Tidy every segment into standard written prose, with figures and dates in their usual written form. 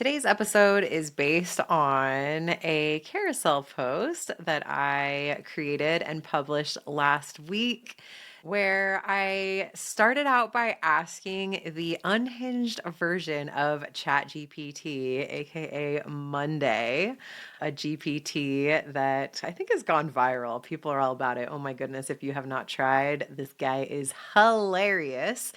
Today's episode is based on a carousel post that I created and published last week, where I started out by asking the unhinged version of ChatGPT, aka Monday, a GPT that I think has gone viral. People are all about it. Oh my goodness, if you have not tried, this guy is hilarious.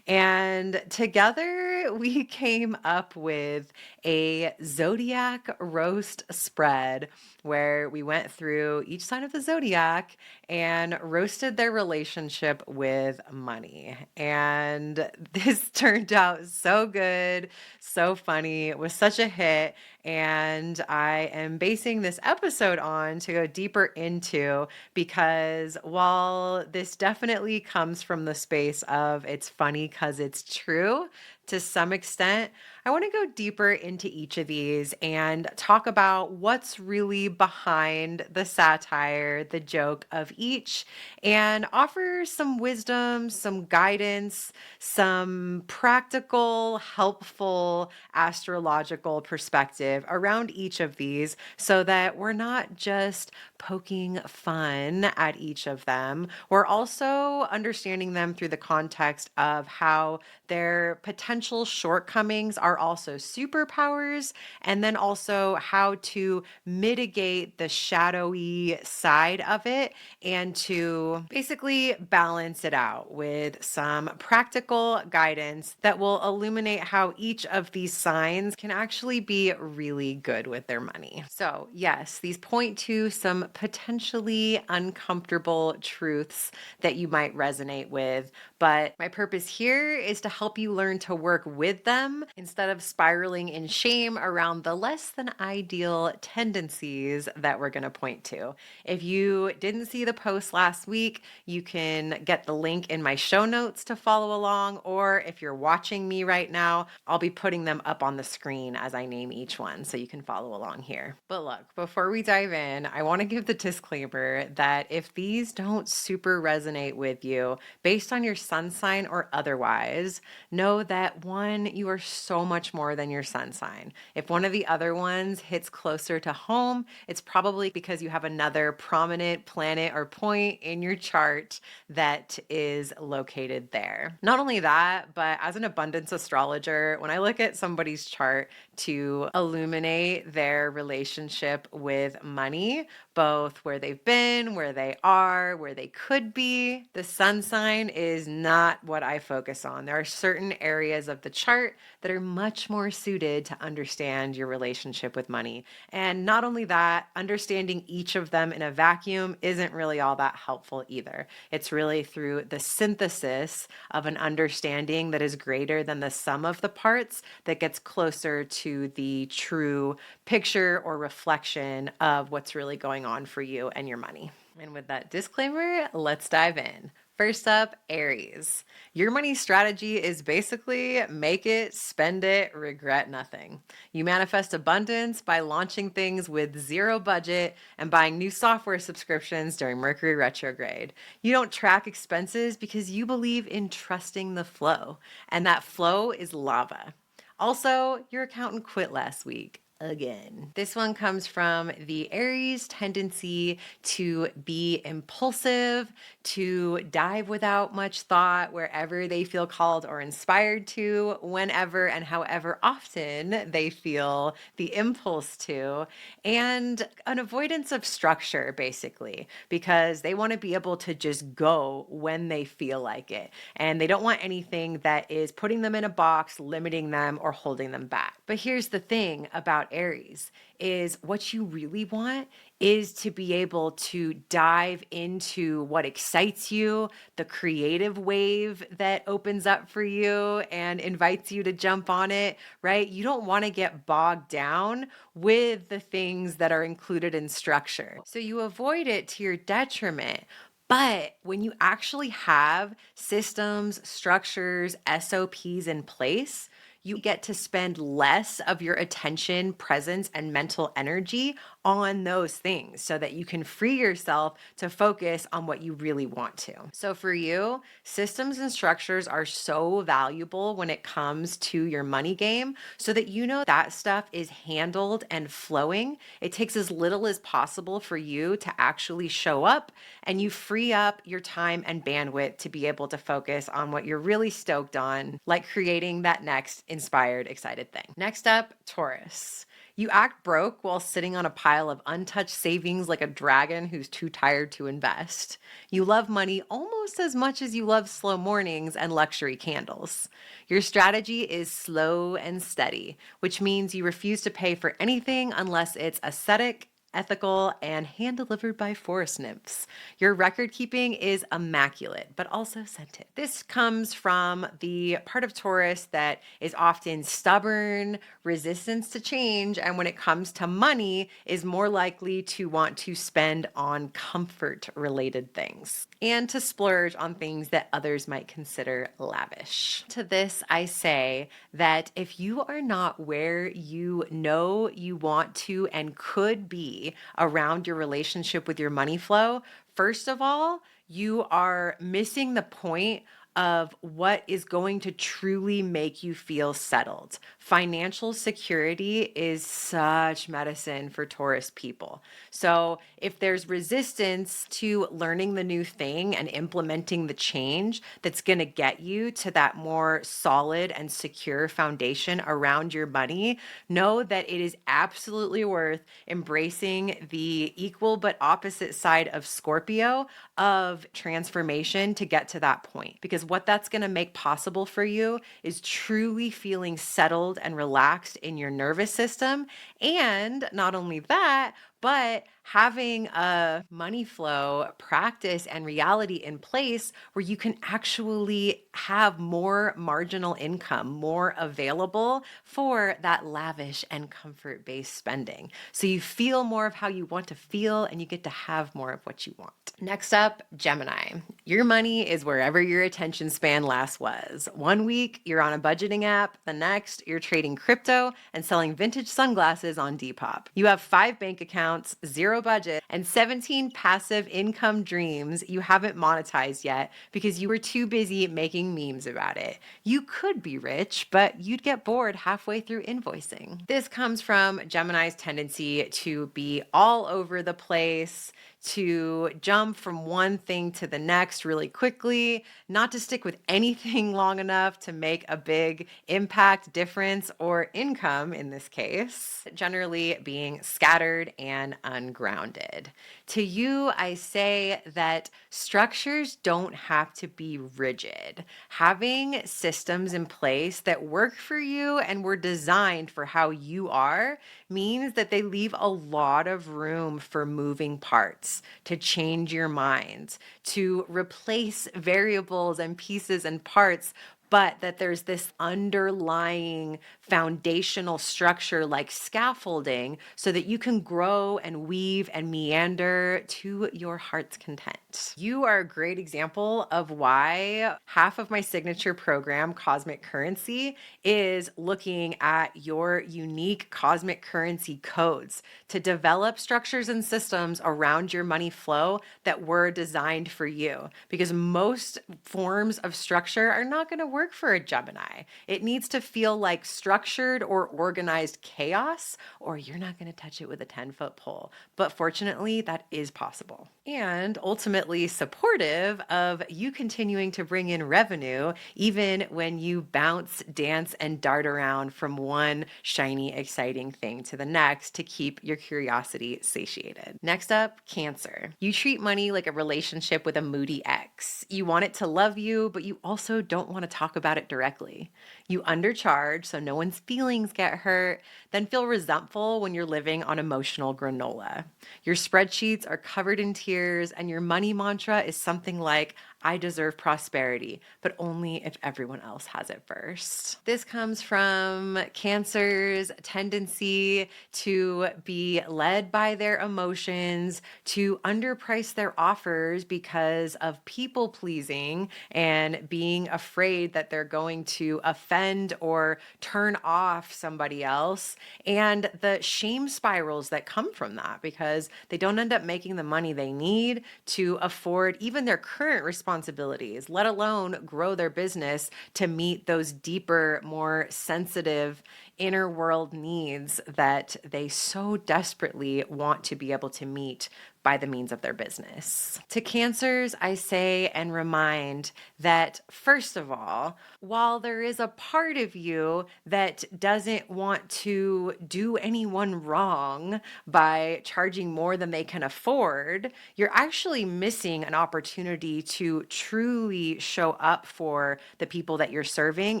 And together we came up with a zodiac roast spread where we went through each sign of the zodiac and roasted their relationship with money. And this turned out so good, so funny. It was such a hit. And I am basing this episode on to go deeper into because while this definitely comes from the space of it's funny because it's true to some extent, I want to go deeper into each of these and talk about what's really behind the satire, the joke of each, and offer some wisdom, some guidance, some practical, helpful astrological perspective around each of these so that we're not just poking fun at each of them. We're also understanding them through the context of how their potential shortcomings are also superpowers, and then also how to mitigate the shadowy side of it and to basically balance it out with some practical guidance that will illuminate how each of these signs can actually be really good with their money. So, yes, these point to some potentially uncomfortable truths that you might resonate with, but my purpose here is to help you learn to work with them instead of spiraling in shame around the less than ideal tendencies that we're going to point to. If you didn't see the post last week, you can get the link in my show notes to follow along, or if you're watching me right now, I'll be putting them up on the screen as I name each one so you can follow along here. But look, before we dive in, I want to give the disclaimer that if these don't super resonate with you based on your sun sign or otherwise, know that one, you are so much more than your sun sign. If one of the other ones hits closer to home, it's probably because you have another prominent planet or point in your chart that is located there. Not only that, but as an abundance astrologer, when I look at somebody's chart to illuminate their relationship with money, both where they've been, where they are, where they could be, the sun sign is not what I focus on. There are certain areas of the chart that are much more suited to understand your relationship with money. And not only that, understanding each of them in a vacuum isn't really all that helpful either. It's really through the synthesis of an understanding that is greater than the sum of the parts that gets closer to the true picture or reflection of what's really going on for you and your money. And with that disclaimer, let's dive in. First up, Aries. Your money strategy is basically make it, spend it, regret nothing. You manifest abundance by launching things with zero budget and buying new software subscriptions during Mercury retrograde. You don't track expenses because you believe in trusting the flow, and that flow is lava. Also, your accountant quit last week. Again. This one comes from the Aries tendency to be impulsive, to dive without much thought wherever they feel called or inspired to, whenever and however often they feel the impulse to, and an avoidance of structure, basically, because they want to be able to just go when they feel like it. And they don't want anything that is putting them in a box, limiting them, or holding them back. But here's the thing about Aries is what you really want is to be able to dive into what excites you, the creative wave that opens up for you and invites you to jump on it, right? You don't want to get bogged down with the things that are included in structure. So you avoid it to your detriment. But when you actually have systems, structures, SOPs in place, you get to spend less of your attention, presence, and mental energy on those things so that you can free yourself to focus on what you really want to. So for you, systems and structures are so valuable when it comes to your money game so that you know that stuff is handled and flowing. It takes as little as possible for you to actually show up, and you free up your time and bandwidth to be able to focus on what you're really stoked on, like creating that next inspired, excited thing. Next up, Taurus. You act broke while sitting on a pile of untouched savings like a dragon who's too tired to invest. You love money almost as much as you love slow mornings and luxury candles. Your strategy is slow and steady, which means you refuse to pay for anything unless it's aesthetic, ethical, and hand delivered by forest nymphs. Your record keeping is immaculate, but also scented. This comes from the part of Taurus that is often stubborn, resistance to change, and when it comes to money, is more likely to want to spend on comfort related things and to splurge on things that others might consider lavish. To this, I say that if you are not where you know you want to and could be around your relationship with your money flow, first of all, you are missing the point of what is going to truly make you feel settled. Financial security is such medicine for Taurus people. So if there's resistance to learning the new thing and implementing the change that's going to get you to that more solid and secure foundation around your money, know that it is absolutely worth embracing the equal but opposite side of Scorpio of transformation to get to that point. Because what that's going to make possible for you is truly feeling settled and relaxed in your nervous system. And not only that, but having a money flow practice and reality in place where you can actually have more marginal income, more available for that lavish and comfort-based spending. So you feel more of how you want to feel and you get to have more of what you want. Next up, Gemini. Your money is wherever your attention span last was. One week, you're on a budgeting app. The next, you're trading crypto and selling vintage sunglasses on Depop. You have 5 bank accounts, 0 budget, and 17 passive income dreams you haven't monetized yet because you were too busy making memes about it. You could be rich, but you'd get bored halfway through invoicing. This comes from Gemini's tendency to be all over the place, to jump from one thing to the next really quickly, not to stick with anything long enough to make a big impact, difference, or income in this case, generally being scattered and ungrounded. To you, I say that structures don't have to be rigid. Having systems in place that work for you and were designed for how you are means that they leave a lot of room for moving parts, to change your mind, to replace variables and pieces and parts, but that there's this underlying foundational structure like scaffolding so that you can grow and weave and meander to your heart's content. You are a great example of why half of my signature program, Cosmic Currency, is looking at your unique cosmic currency codes to develop structures and systems around your money flow that were designed for you. Because most forms of structure are not going to work for a Gemini. It needs to feel like structured or organized chaos, or you're not going to touch it with a 10-foot pole. But fortunately, that is possible. And ultimately supportive of you continuing to bring in revenue, even when you bounce, dance, and dart around from one shiny, exciting thing to the next to keep your curiosity satiated. Next up, Cancer. You treat money like a relationship with a moody ex. You want it to love you, but you also don't want to talk about it directly. You undercharge so no one's feelings get hurt, then feel resentful when you're living on emotional granola. Your spreadsheets are covered in tears, and your money mantra is something like, I deserve prosperity, but only if everyone else has it first. This comes from Cancer's tendency to be led by their emotions, to underprice their offers because of people pleasing and being afraid that they're going to offend or turn off somebody else, and the shame spirals that come from that because they don't end up making the money they need to afford even their current responsibilities, let alone grow their business to meet those deeper, more sensitive inner world needs that they so desperately want to be able to meet by the means of their business. To Cancers, I say and remind that, first of all, while there is a part of you that doesn't want to do anyone wrong by charging more than they can afford, you're actually missing an opportunity to truly show up for the people that you're serving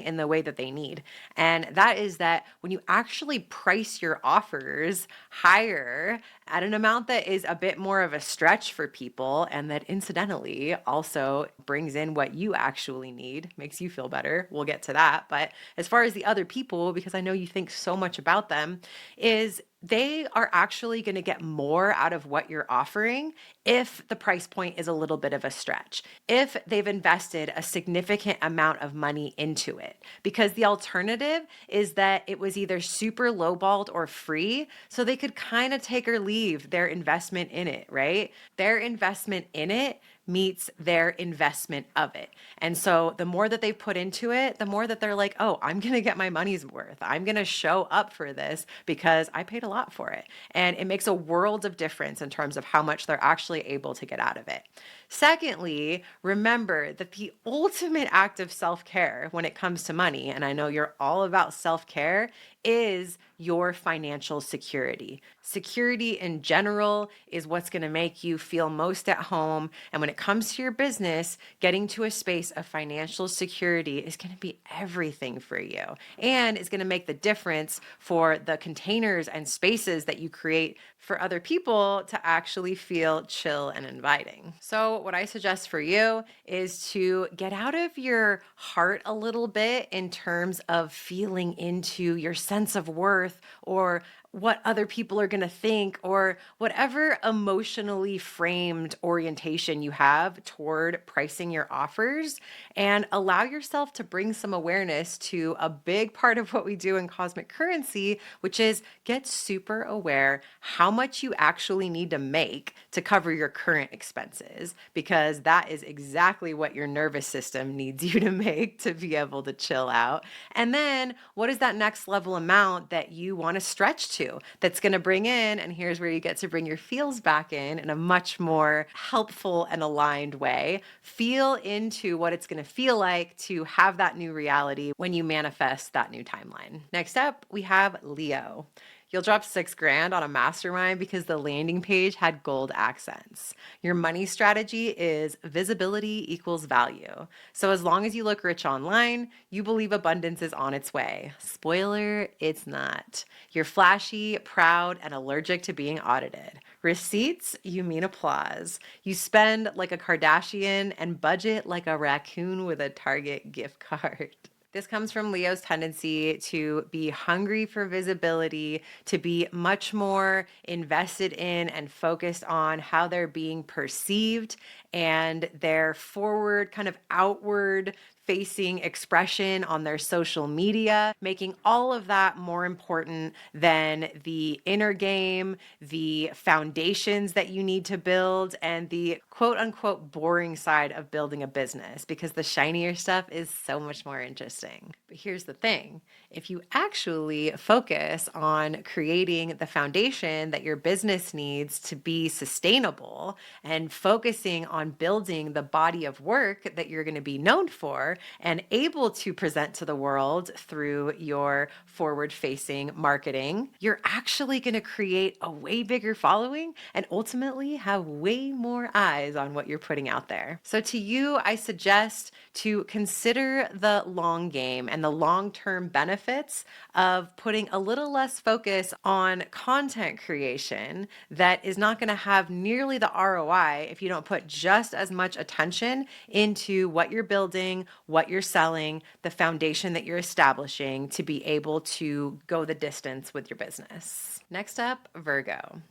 in the way that they need. And that is that when you actually price your offers higher at an amount that is a bit more of a stretch for people, and that incidentally also brings in what you actually need, makes you feel better. We'll get to that. But as far as the other people, because I know you think so much about them, is they are actually going to get more out of what you're offering if the price point is a little bit of a stretch, if they've invested a significant amount of money into it. Because the alternative is that it was either super lowballed or free, so they could kind of take or leave their investment in it, right? Their investment in it meets their investment of it. And so the more that they've put into it, the more that they're like, oh, I'm going to get my money's worth. I'm going to show up for this because I paid a lot for it. And it makes a world of difference in terms of how much they're actually able to get out of it. Secondly, remember that the ultimate act of self-care when it comes to money, and I know you're all about self-care, is your financial security. Security in general is what's going to make you feel most at home. And when it comes to your business, getting to a space of financial security is going to be everything for you. And is going to make the difference for the containers and spaces that you create for other people to actually feel chill and inviting. So what I suggest for you is to get out of your heart a little bit in terms of feeling into your sense of worth or what other people are going to think, or whatever emotionally framed orientation you have toward pricing your offers, and allow yourself to bring some awareness to a big part of what we do in Cosmic Currency, which is get super aware how much you actually need to make to cover your current expenses, because that is exactly what your nervous system needs you to make to be able to chill out. And then what is that next level amount that you want to stretch to that's going to bring in, and here's where you get to bring your feels back in a much more helpful and aligned way. Feel into what it's going to feel like to have that new reality when you manifest that new timeline. Next up, we have Leo. You'll drop $6,000 on a mastermind because the landing page had gold accents. Your money strategy is visibility equals value. So as long as you look rich online, you believe abundance is on its way. Spoiler, it's not. You're flashy, proud, and allergic to being audited. Receipts, you mean applause. You spend like a Kardashian and budget like a raccoon with a Target gift card. This comes from Leo's tendency to be hungry for visibility, to be much more invested in and focused on how they're being perceived and their forward, kind of outward facing expression on their social media, making all of that more important than the inner game, the foundations that you need to build, and the quote unquote boring side of building a business, because the shinier stuff is so much more interesting. But here's the thing. If you actually focus on creating the foundation that your business needs to be sustainable and focusing on building the body of work that you're going to be known for and able to present to the world through your forward-facing marketing, you're actually going to create a way bigger following and ultimately have way more eyes on what you're putting out there. So to you, I suggest to consider the long game and the long-term benefits benefits of putting a little less focus on content creation that is not going to have nearly the ROI if you don't put just as much attention into what you're building, what you're selling, the foundation that you're establishing to be able to go the distance with your business. Next up, Virgo.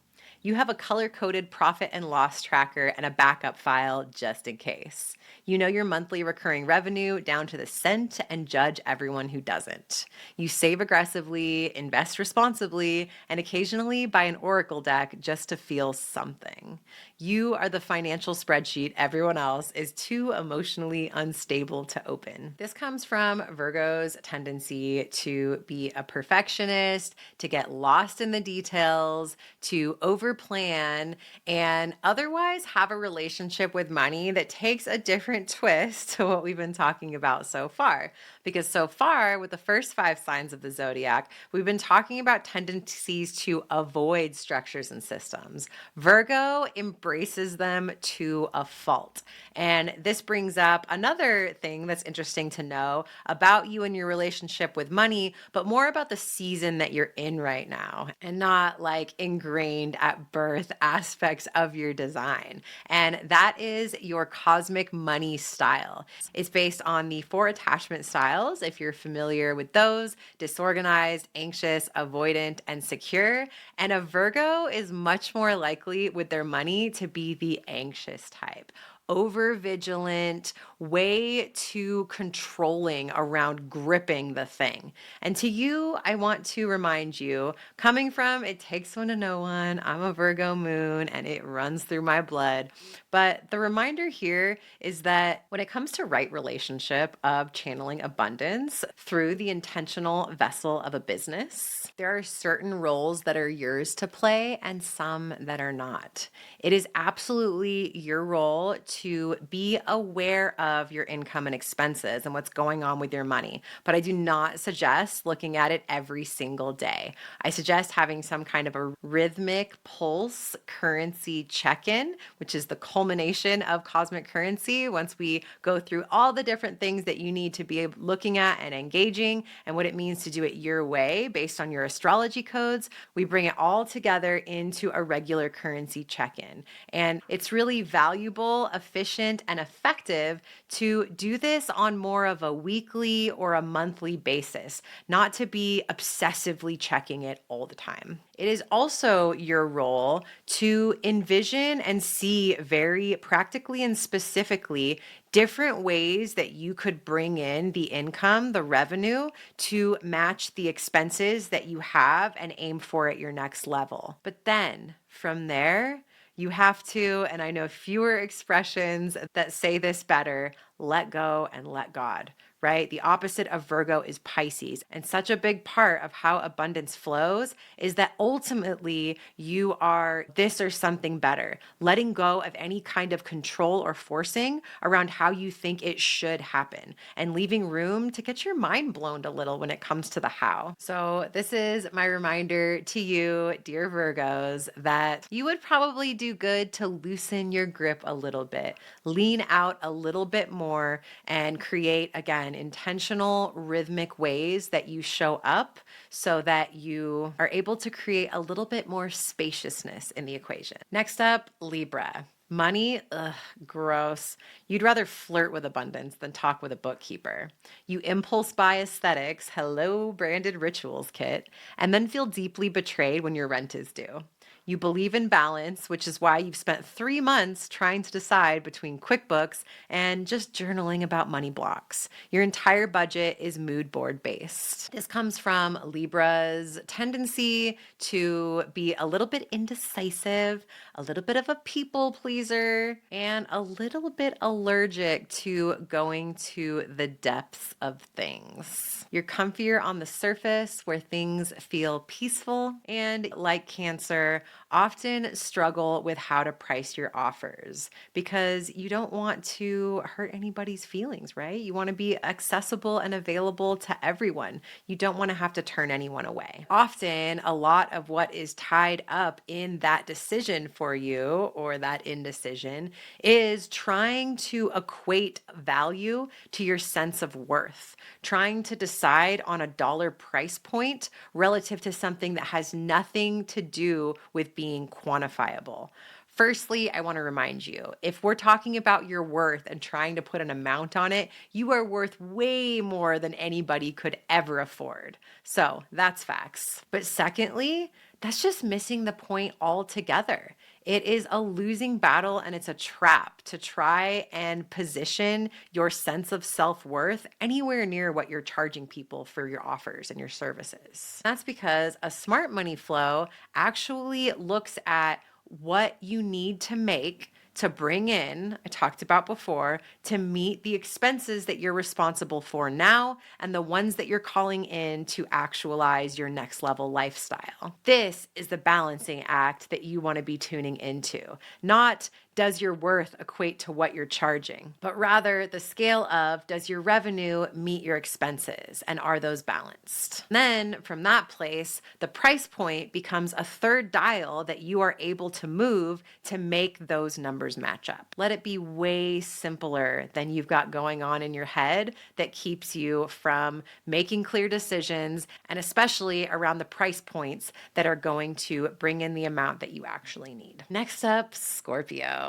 You have a color-coded profit and loss tracker and a backup file just in case. You know your monthly recurring revenue down to the cent and judge everyone who doesn't. You save aggressively, invest responsibly, and occasionally buy an oracle deck just to feel something. You are the financial spreadsheet everyone else is too emotionally unstable to open. This comes from Virgo's tendency to be a perfectionist, to get lost in the details, to overplan, and otherwise have a relationship with money that takes a different twist to what we've been talking about so far. Because so far, with the first 5 signs of the zodiac, we've been talking about tendencies to avoid structures and systems. Virgo embraces them to a fault. And this brings up another thing that's interesting to know about you and your relationship with money, but more about the season that you're in right now and not like ingrained at birth aspects of your design. And that is your cosmic money style. It's based on the 4 attachment styles, if you're familiar with those: disorganized, anxious, avoidant, and secure. And a Virgo is much more likely with their money to be the anxious type. Over vigilant, way too controlling around gripping the thing. And to you, I want to remind you, coming from it takes one to know one, I'm a Virgo moon and it runs through my blood. But the reminder here is that when it comes to right relationship of channeling abundance through the intentional vessel of a business, there are certain roles that are yours to play and some that are not. It is absolutely your role to be aware of your income and expenses and what's going on with your money. But I do not suggest looking at it every single day. I suggest having some kind of a rhythmic pulse currency check-in, which is the culmination of cosmic currency. Once we go through all the different things that you need to be looking at and engaging and what it means to do it your way based on your astrology codes, we bring it all together into a regular currency check-in. And it's really valuable, efficient, and effective to do this on more of a weekly or a monthly basis, not to be obsessively checking it all the time. It is also your role to envision and see very practically and specifically different ways that you could bring in the income, the revenue, to match the expenses that you have and aim for at your next level. But then from there, you have to, and I know fewer expressions that say this better, let go and let God, right? The opposite of Virgo is Pisces. And such a big part of how abundance flows is that ultimately you are this or something better, letting go of any kind of control or forcing around how you think it should happen and leaving room to get your mind blown a little when it comes to the how. So this is my reminder to you, dear Virgos, that you would probably do good to loosen your grip a little bit, lean out a little bit more, and create, again, intentional rhythmic ways that you show up so that you are able to create a little bit more spaciousness in the equation. Next up, Libra. Money, ugh, gross. You'd rather flirt with abundance than talk with a bookkeeper. You impulse buy aesthetics, hello branded rituals kit, and then feel deeply betrayed when your rent is due. You believe in balance, which is why you've spent 3 months trying to decide between QuickBooks and just journaling about money blocks. Your entire budget is mood board based. This comes from Libra's tendency to be a little bit indecisive, a little bit of a people pleaser, and a little bit allergic to going to the depths of things. You're comfier on the surface where things feel peaceful, and like Cancer, often struggle with how to price your offers because you don't want to hurt anybody's feelings, right? You want to be accessible and available to everyone. You don't want to have to turn anyone away. Often, a lot of what is tied up in that decision for you or that indecision is trying to equate value to your sense of worth, trying to decide on a dollar price point relative to something that has nothing to do with being quantifiable. Firstly, I want to remind you, if we're talking about your worth and trying to put an amount on it, you are worth way more than anybody could ever afford. So that's facts. But secondly, that's just missing the point altogether. It is a losing battle and it's a trap to try and position your sense of self-worth anywhere near what you're charging people for your offers and your services. That's because a smart money flow actually looks at what you need to make to bring in, I talked about before, to meet the expenses that you're responsible for now and the ones that you're calling in to actualize your next level lifestyle. This is the balancing act that you want to be tuning into, not does your worth equate to what you're charging, but rather the scale of does your revenue meet your expenses and are those balanced? Then from that place, the price point becomes a third dial that you are able to move to make those numbers match up. Let it be way simpler than you've got going on in your head that keeps you from making clear decisions and especially around the price points that are going to bring in the amount that you actually need. Next up, Scorpio.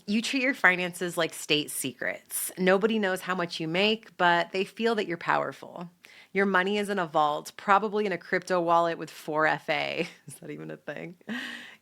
You treat your finances like state secrets. Nobody knows how much you make, but they feel that you're powerful. Your money is in a vault, probably in a crypto wallet with 4FA. Is that even a thing?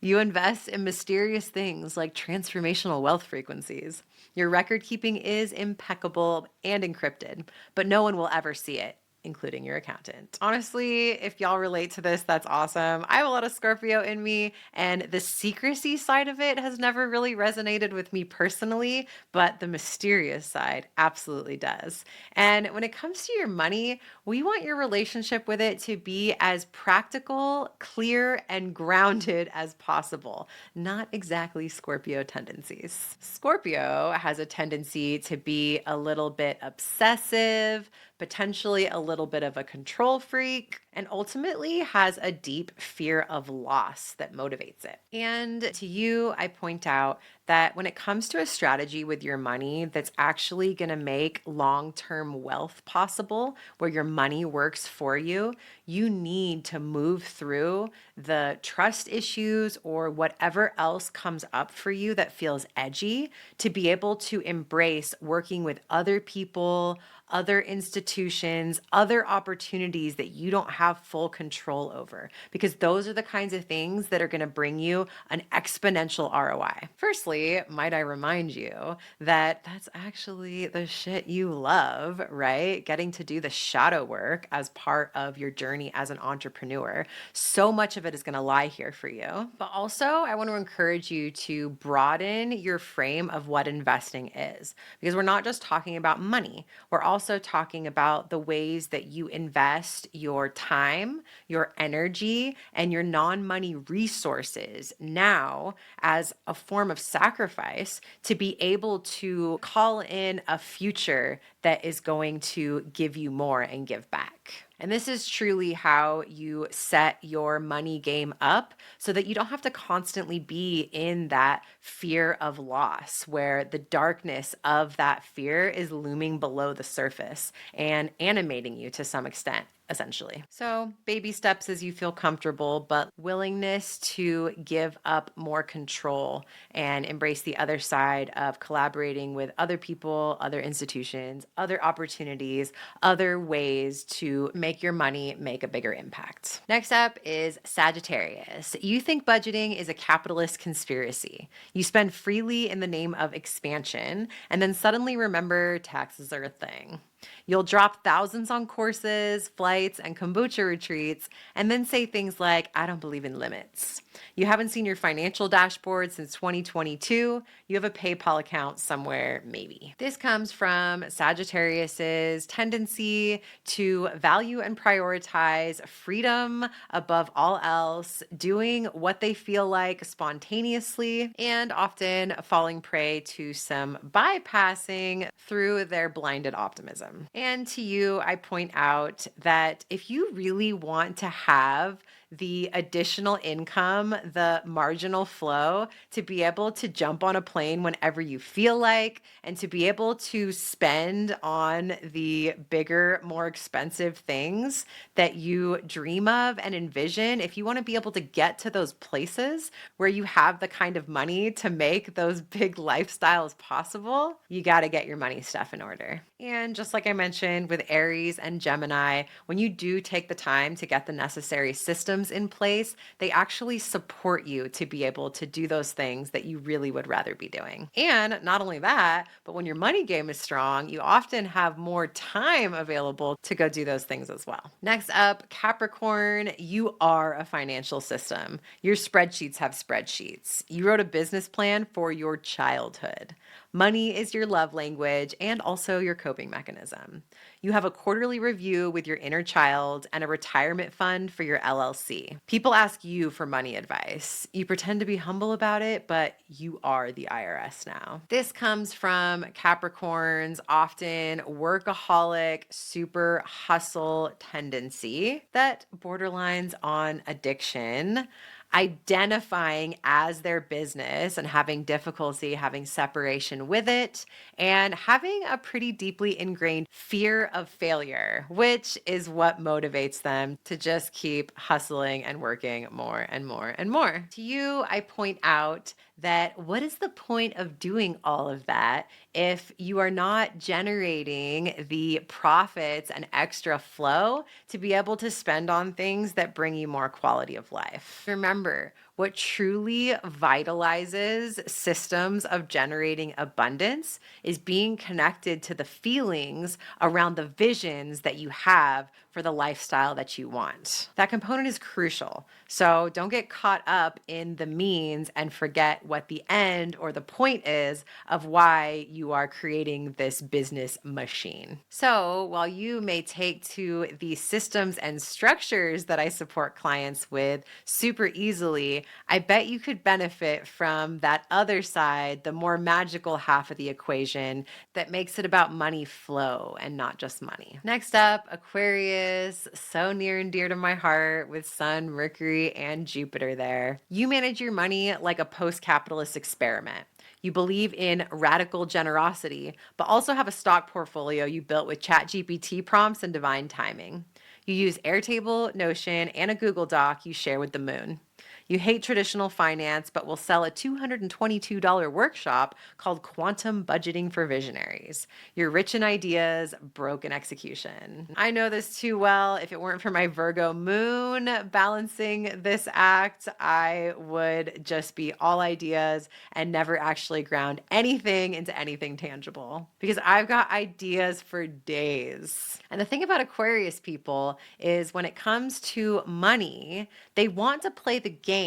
You invest in mysterious things like transformational wealth frequencies. Your record keeping is impeccable and encrypted, but no one will ever see it, including your accountant. Honestly, if y'all relate to this, that's awesome. I have a lot of Scorpio in me, and the secrecy side of it has never really resonated with me personally, but the mysterious side absolutely does. And when it comes to your money, we want your relationship with it to be as practical, clear, and grounded as possible. Not exactly Scorpio tendencies. Scorpio has a tendency to be a little bit obsessive, potentially a little bit of a control freak, and ultimately has a deep fear of loss that motivates it. And to you, I point out that when it comes to a strategy with your money that's actually going to make long-term wealth possible, where your money works for you, you need to move through the trust issues or whatever else comes up for you that feels edgy to be able to embrace working with other people, other institutions, other opportunities that you don't have full control over, because those are the kinds of things that are going to bring you an exponential ROI. Firstly, might I remind you that that's actually the shit you love, right? Getting to do the shadow work as part of your journey as an entrepreneur. So much of it is going to lie here for you. But also, I want to encourage you to broaden your frame of what investing is, because we're not just talking about money. We're also talking about the ways that you invest your time, your energy, and your non-money resources now as a form of sacrifice to be able to call in a future that is going to give you more and give back. And this is truly how you set your money game up so that you don't have to constantly be in that fear of loss, where the darkness of that fear is looming below the surface and animating you to some extent, essentially. So baby steps as you feel comfortable, but willingness to give up more control and embrace the other side of collaborating with other people, other institutions, other opportunities, other ways to make your money make a bigger impact. Next up is Sagittarius. You think budgeting is a capitalist conspiracy. You spend freely in the name of expansion and then suddenly remember taxes are a thing. You'll drop thousands on courses, flights, and kombucha retreats, and then say things like, I don't believe in limits. You haven't seen your financial dashboard since 2022. You have a PayPal account somewhere, maybe. This comes from Sagittarius's tendency to value and prioritize freedom above all else, doing what they feel like spontaneously, and often falling prey to some bypassing through their blinded optimism. And to you, I point out that if you really want to have the additional income, the marginal flow to be able to jump on a plane whenever you feel like, and to be able to spend on the bigger, more expensive things that you dream of and envision. If you want to be able to get to those places where you have the kind of money to make those big lifestyles possible, you got to get your money stuff in order. And just like I mentioned with Aries and Gemini, when you do take the time to get the necessary systems in place, they actually support you to be able to do those things that you really would rather be doing. And not only that, but when your money game is strong, you often have more time available to go do those things as well. Next up, Capricorn, you are a financial system. Your spreadsheets have spreadsheets. You wrote a business plan for your childhood. Money is your love language and also your coping mechanism. You have a quarterly review with your inner child and a retirement fund for your LLC. People ask you for money advice. You pretend to be humble about it, but you are the IRS now. This comes from Capricorn's often workaholic, super hustle tendency that borderlines on addiction, identifying as their business and having difficulty having separation with it, and having a pretty deeply ingrained fear of failure, which is what motivates them to just keep hustling and working more and more and more. To you, I point out that what is the point of doing all of that if you are not generating the profits and extra flow to be able to spend on things that bring you more quality of life? Remember, what truly vitalizes systems of generating abundance is being connected to the feelings around the visions that you have for the lifestyle that you want. That component is crucial. So don't get caught up in the means and forget what the end or the point is of why you are creating this business machine. So while you may take to the systems and structures that I support clients with super easily, I bet you could benefit from that other side, the more magical half of the equation that makes it about money flow and not just money. Next up, Aquarius, so near and dear to my heart with Sun, Mercury, and Jupiter there. You manage your money like a post-capitalist experiment. You believe in radical generosity, but also have a stock portfolio you built with ChatGPT prompts and divine timing. You use Airtable, Notion, and a Google Doc you share with the moon. You hate traditional finance, but will sell a $222 workshop called Quantum Budgeting for Visionaries. You're rich in ideas, broke in execution. I know this too well. If it weren't for my Virgo moon balancing this act, I would just be all ideas and never actually ground anything into anything tangible because I've got ideas for days. And the thing about Aquarius people is when it comes to money, they want to play the game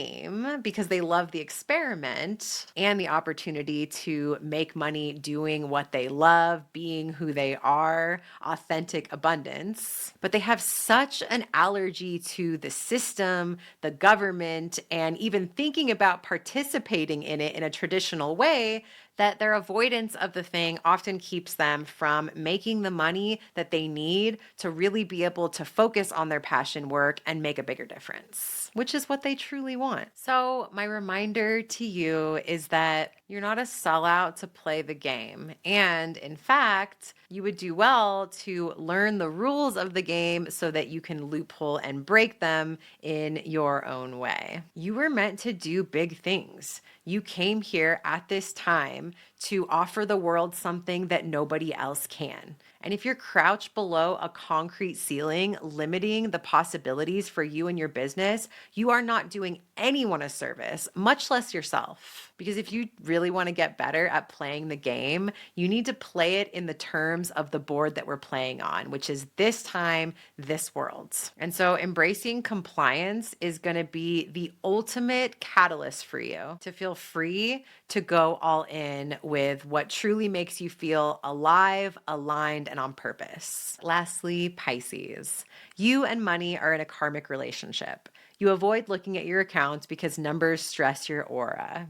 because they love the experiment and the opportunity to make money doing what they love, being who they are, authentic abundance. But they have such an allergy to the system, the government, and even thinking about participating in it in a traditional way that their avoidance of the thing often keeps them from making the money that they need to really be able to focus on their passion work and make a bigger difference, which is what they truly want. So my reminder to you is that you're not a sellout to play the game. And in fact, you would do well to learn the rules of the game so that you can loophole and break them in your own way. You were meant to do big things. You came here at this time to offer the world something that nobody else can. And if you're crouched below a concrete ceiling, limiting the possibilities for you and your business, you are not doing anyone a service, much less yourself. Because if you really want to get better at playing the game, you need to play it in the terms of the board that we're playing on, which is this time, this world. And so embracing compliance is going to be the ultimate catalyst for you to feel free to go all in with what truly makes you feel alive, aligned, and on purpose. Lastly, Pisces. You and money are in a karmic relationship. You avoid looking at your accounts because numbers stress your aura.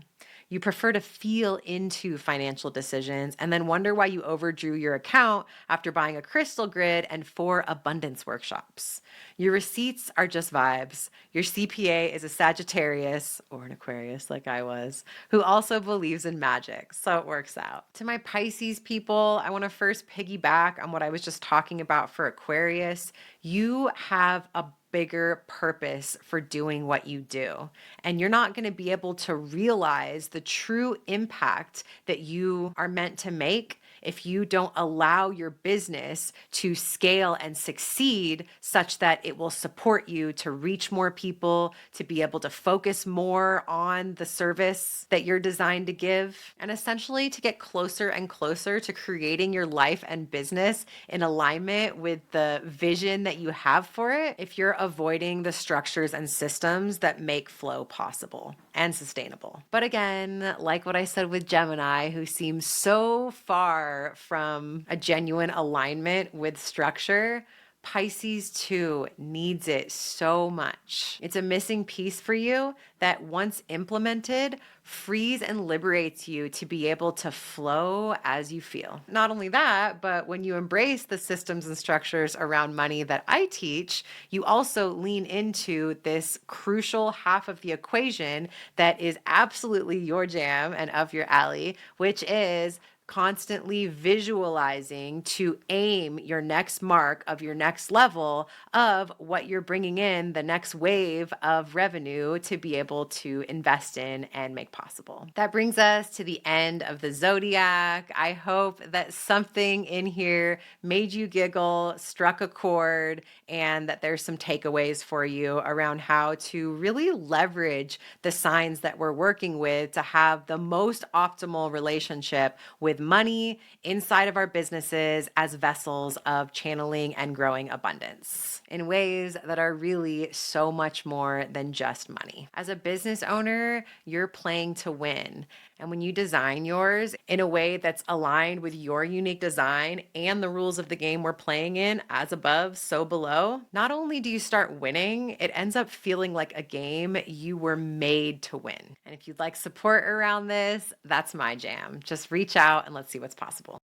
You prefer to feel into financial decisions and then wonder why you overdrew your account after buying a crystal grid and 4 abundance workshops. Your receipts are just vibes. Your CPA is a Sagittarius or an Aquarius, like I was, who also believes in magic. So it works out. To my Pisces people, I want to first piggyback on what I was just talking about for Aquarius. You have a bigger purpose for doing what you do. And you're not going to be able to realize the true impact that you are meant to make if you don't allow your business to scale and succeed such that it will support you to reach more people, to be able to focus more on the service that you're designed to give, and essentially to get closer and closer to creating your life and business in alignment with the vision that you have for it if you're avoiding the structures and systems that make flow possible and sustainable. But again, like what I said with Gemini, who seems so far from a genuine alignment with structure, Pisces too needs it so much. It's a missing piece for you that once implemented, frees and liberates you to be able to flow as you feel. Not only that, but when you embrace the systems and structures around money that I teach, you also lean into this crucial half of the equation that is absolutely your jam and of your alley, which is constantly visualizing to aim your next mark of your next level of what you're bringing in, the next wave of revenue to be able to invest in and make possible. That brings us to the end of the zodiac. I hope that something in here made you giggle, struck a chord, and that there's some takeaways for you around how to really leverage the signs that we're working with to have the most optimal relationship with money inside of our businesses as vessels of channeling and growing abundance in ways that are really so much more than just money. As a business owner, you're playing to win. And when you design yours in a way that's aligned with your unique design and the rules of the game we're playing in, as above, so below, not only do you start winning, it ends up feeling like a game you were made to win. And if you'd like support around this, that's my jam. Just reach out and let's see what's possible.